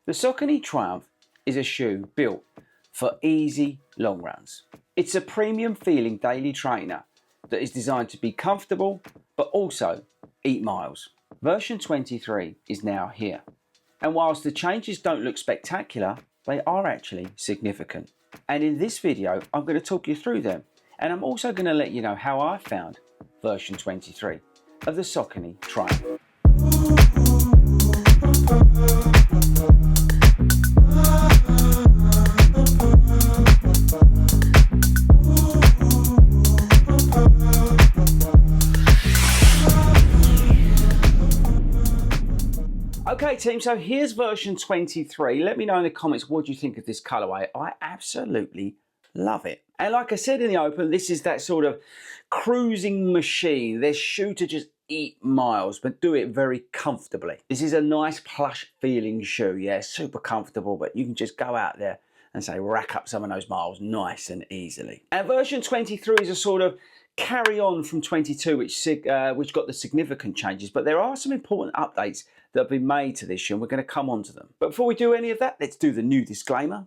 The Saucony Triumph is a shoe built for easy long runs. It's a premium feeling daily trainer that is designed to be comfortable but also eat miles. Version 23 is now here, and whilst the changes don't look spectacular, they are actually significant. And in this video I'm going to talk you through them, and I'm also going to let you know how I found version 23 of the Saucony Triumph. Okay team, so here's version 23. Let me know in the comments what you think of this colourway. I absolutely love it. And like I said in the open, this is that sort of cruising machine. This shoe to just eat miles, but do it very comfortably. This is a nice plush feeling shoe, yeah, super comfortable, but you can just go out there and say rack up some of those miles nice and easily. And version 23 is a sort of carry on from 22, which got the significant changes, but there are some important updates that have been made to this shoe, and we're going to come on to them. But before we do any of that, let's do the new disclaimer.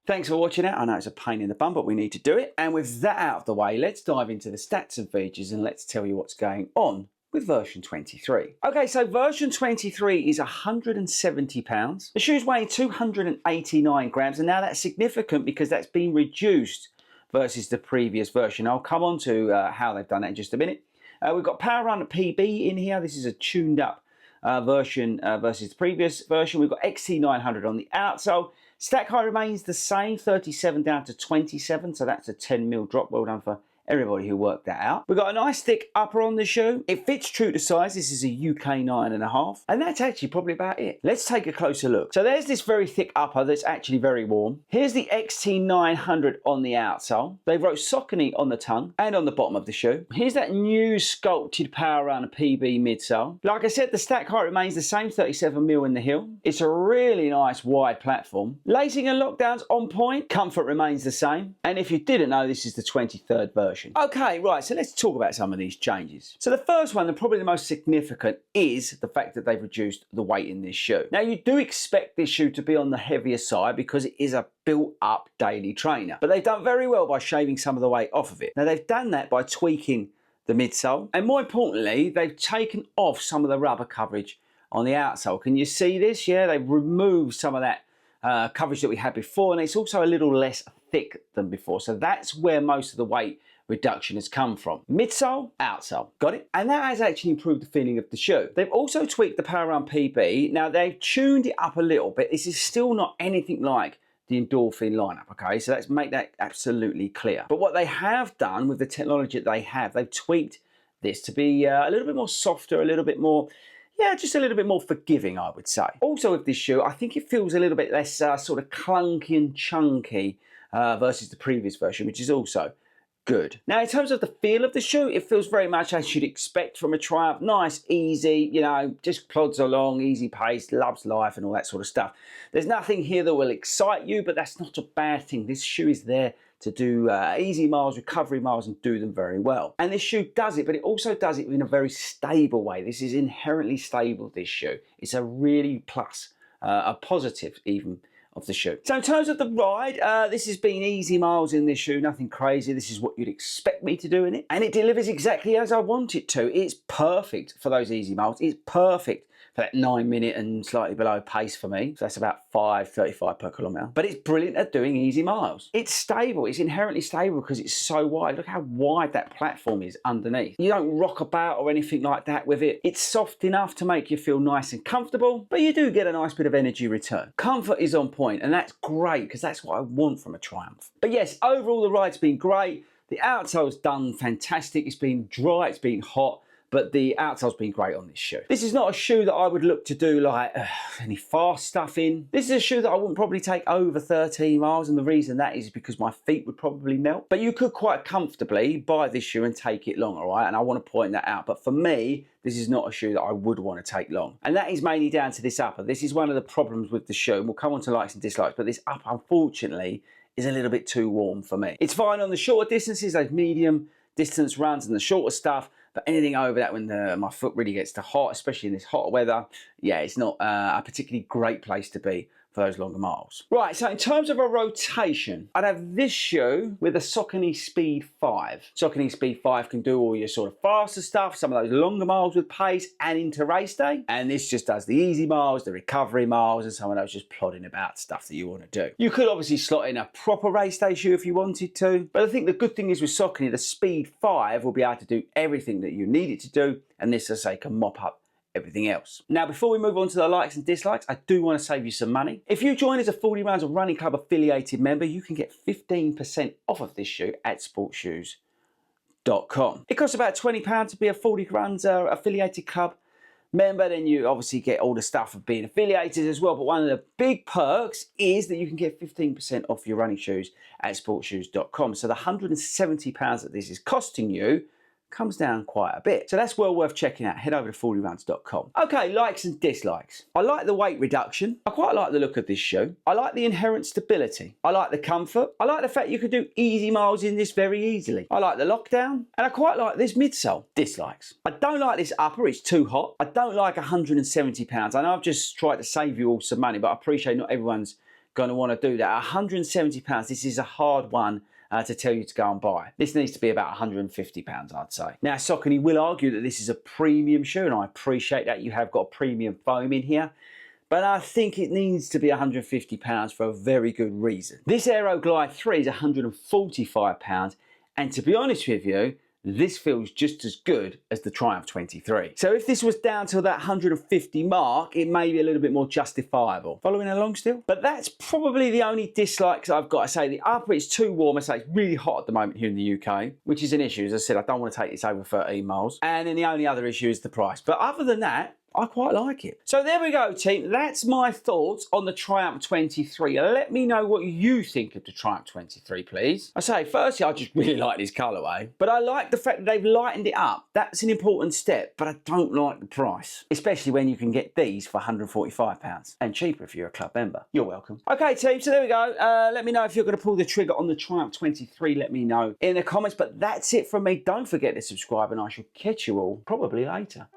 Thanks for watching it. I know it's a pain in the bum, but we need to do it. And with that out of the way, let's dive into the stats and features and let's tell you what's going on with version 23. Okay, so version 23 is £170. The shoe's weighing 289 grams, and now that's significant because that's been reduced versus the previous version. I'll come on to how they've done that in just a minute. We've got PWRRUN PB in here. This is a tuned up version versus the previous version. We've got XT900 on the outsole. Stack height remains the same, 37 down to 27, so that's a 10mm drop. Well done for everybody who worked that out. We've got a nice thick upper on the shoe. It fits true to size. This is a UK 9.5, and that's actually probably about it. Let's take a closer look. So there's this very thick upper that's actually very warm. Here's the XT900 on the outsole. They wrote Saucony on the tongue and on the bottom of the shoe. Here's that new sculpted PWRRUN PB midsole. Like I said, the stack height remains the same, 37mm in the heel. It's a really nice wide platform. Lacing and lockdowns on point. Comfort remains the same. And if you didn't know, this is the 23rd version. Okay, right, so let's talk about some of these changes. So the first one, and probably the most significant, is the fact that they've reduced the weight in this shoe. Now, you do expect this shoe to be on the heavier side because it is a built-up daily trainer, but they've done very well by shaving some of the weight off of it. Now, they've done that by tweaking the midsole, and more importantly, they've taken off some of the rubber coverage on the outsole. Can you see this? Yeah, they've removed some of that coverage that we had before, and it's also a little less thick than before, so that's where most of the weight reduction has come from. Midsole, outsole, got it? And that has actually improved the feeling of the shoe. They've also tweaked the PWRRUN PB. Now, they've tuned it up a little, but this is still not anything like the Endorphin lineup, okay? So let's make that absolutely clear. But what they have done with the technology that they have, they've tweaked this to be a little bit more softer, a little bit more, yeah, just a little bit more forgiving, I would say. Also with this shoe, I think it feels a little bit less sort of clunky and chunky versus the previous version, which is also good. Now, in terms of the feel of the shoe, it feels very much as you'd expect from a Triumph. Nice, easy, you know, just plods along, easy pace, loves life and all that sort of stuff. There's nothing here that will excite you, but that's not a bad thing. This shoe is there to do easy miles, recovery miles, and do them very well. And this shoe does it, but it also does it in a very stable way. This is inherently stable, this shoe. It's a really plus, a positive even, of the shoe. So in terms of the ride, this has been easy miles in this shoe, nothing crazy. This is what you'd expect me to do in it, and it delivers exactly as I want it to. It's perfect for those easy miles. It's perfect for that 9-minute and slightly below pace for me. So that's about 5.35 per kilometre. But it's brilliant at doing easy miles. It's stable. It's inherently stable because it's so wide. Look how wide that platform is underneath. You don't rock about or anything like that with it. It's soft enough to make you feel nice and comfortable, but you do get a nice bit of energy return. Comfort is on point, and that's great because that's what I want from a Triumph. But yes, overall the ride's been great. The outsole's done fantastic. It's been dry, it's been hot, but the outsole's been great on this shoe. This is not a shoe that I would look to do like any fast stuff in. This is a shoe that I wouldn't probably take over 13 miles, and the reason that is because my feet would probably melt. But you could quite comfortably buy this shoe and take it long, all right? And I want to point that out. But for me, this is not a shoe that I would want to take long. And that is mainly down to this upper. This is one of the problems with the shoe. We'll come on to likes and dislikes, but this upper, unfortunately, is a little bit too warm for me. It's fine on the shorter distances, those medium distance runs and the shorter stuff. But anything over that, when my foot really gets too hot, especially in this hot weather, yeah, it's not a particularly great place to be for those longer miles. Right, so in terms of a rotation, I'd have this shoe with a Saucony Speed 5. Saucony Speed 5 can do all your sort of faster stuff, some of those longer miles with pace and into race day. And this just does the easy miles, the recovery miles, and some of those just plodding about stuff that you want to do. You could obviously slot in a proper race day shoe if you wanted to, but I think the good thing is with Saucony, the Speed 5 will be able to do everything that you need it to do, and this, as I say, can mop up everything else. Now, before we move on to the likes and dislikes, I do want to save you some money. If you join as a 40 Runs Running Club affiliated member, you can get 15% off of this shoe at sportshoes.com. It costs about £20 to be a 40 Runs affiliated club member. Then you obviously get all the stuff of being affiliated as well. But one of the big perks is that you can get 15% off your running shoes at sportshoes.com. So the £170 that this is costing you comes down quite a bit. So that's well worth checking out. Head over to fordyruns.com. Okay, likes and dislikes. I like the weight reduction. I quite like the look of this shoe. I like the inherent stability. I like the comfort. I like the fact you can do easy miles in this very easily. I like the lockdown. And I quite like this midsole. Dislikes. I don't like this upper. It's too hot. I don't like £170. I know I've just tried to save you all some money, but I appreciate not everyone's going to want to do that. £170, this is a hard one to tell you to go and buy. This needs to be about £150, I'd say. Now, Saucony will argue that this is a premium shoe, and I appreciate that you have got premium foam in here, but I think it needs to be £150 for a very good reason. This Aero Glide 3 is £145, and to be honest with you, this feels just as good as the Triumph 23. So if this was down to that 150 mark, it may be a little bit more justifiable. Following along still? But that's probably the only dislikes I've got. I say the upper is too warm. I say it's really hot at the moment here in the UK, which is an issue. As I said, I don't want to take this over 13 miles. And then the only other issue is the price. But other than that, I quite like it. So there we go, team. That's my thoughts on the Triumph 23. Let me know what you think of the Triumph 23, please. I say, firstly, I just really like this colourway, but I like the fact that they've lightened it up. That's an important step, but I don't like the price, especially when you can get these for £145 and cheaper if you're a club member. You're welcome. Okay, team, so there we go. Let me know if you're going to pull the trigger on the Triumph 23. Let me know in the comments, but that's it from me. Don't forget to subscribe, and I shall catch you all probably later.